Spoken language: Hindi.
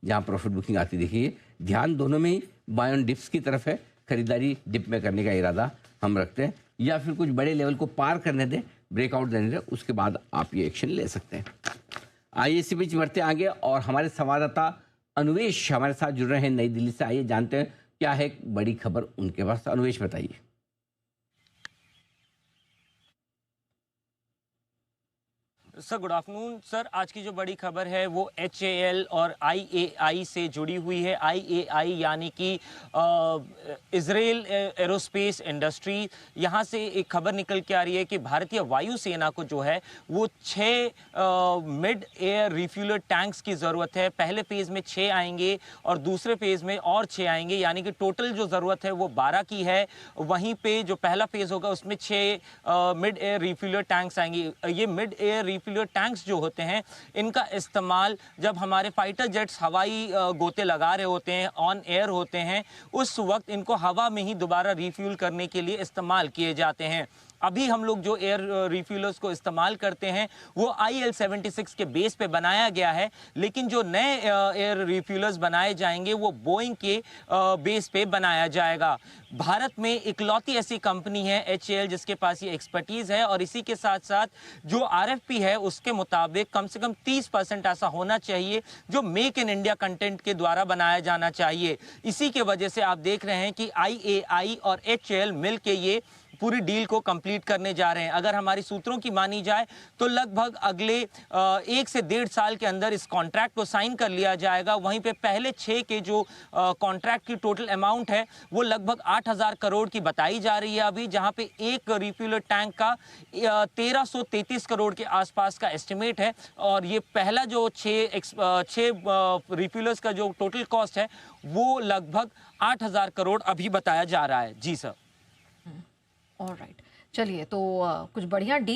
जहां प्रॉफिट बुकिंग आती देखिए। ध्यान दोनों में ही बाय ऑन डिप्स की तरफ है, खरीदारी डिप में करने का इरादा हम रखते हैं, या फिर कुछ बड़े लेवल को पार करने दें, ब्रेकआउट देने दें, उसके बाद आप ये एक्शन ले सकते हैं। आइए इसी बीच बढ़ते आगे और हमारे संवाददाता अनुवेश हमारे साथ जुड़ रहे हैं नई दिल्ली से। आइए जानते हैं क्या है बड़ी खबर उनके पास। अनुवेश बताइए। Sir good afternoon sir. आज की जो बड़ी खबर है वो HAL और IAI से जुड़ी हुई है। IAI यानी कि इजराइल एरोस्पेस इंडस्ट्री, यहाँ से एक खबर निकल के आ रही है कि भारतीय वायुसेना को जो है वो 6 मिड एयर रिफ्यूलर टैंक्स की ज़रूरत है। पहले फेज़ में 6 आएंगे और दूसरे फेज़ में और 6 आएंगे, यानी कि टोटल जो ज़रूरत है वो 12 की है। वहीं पे जो पहला फेज़ होगा उसमें 6 मिड एयर रिफ्यूलर टैंक्स आएंगे। ये मिड एयर रिफ्यूलर टैंक्स जो होते हैं इनका इस्तेमाल जब हमारे फाइटर जेट्स हवाई गोते लगा रहे होते हैं, ऑन एयर होते हैं, उस वक्त इनको हवा में ही दोबारा रिफ्यूल करने के लिए इस्तेमाल किए जाते हैं। अभी हम लोग जो एयर रिफ्यूलर्स को इस्तेमाल करते हैं वो IL-76 के बेस पे बनाया गया है, लेकिन जो नए एयर रिफ्यूलर्स बनाए जाएंगे वो बोइंग के बेस पे बनाया जाएगा। भारत में इकलौती ऐसी कंपनी है HAL जिसके पास ये एक्सपर्टीज है, और इसी के साथ साथ जो RFP है उसके मुताबिक कम से कम 30% ऐसा होना चाहिए जो मेक इन इंडिया कंटेंट के द्वारा बनाया जाना चाहिए। इसी के वजह से आप देख रहे हैं कि IAI और HAL मिल के ये पूरी डील को कंप्लीट करने जा रहे हैं। अगर हमारी सूत्रों की मानी जाए तो लगभग अगले 1 से 1.5 साल के अंदर इस कॉन्ट्रैक्ट को साइन कर लिया जाएगा। वहीं पे पहले 6 के जो कॉन्ट्रैक्ट की टोटल अमाउंट है वो लगभग 8,000 करोड़ की बताई जा रही है अभी, जहां पे एक रिफ्यूलर टैंक का 1333 करोड़ के आसपास का एस्टिमेट है। और ये पहला जो 6 रिफ्यूलर्स का जो टोटल कॉस्ट है वो लगभग 8,000 करोड़ अभी बताया जा रहा है। जी सर। ऑलराइट, चलिए तो कुछ बढ़िया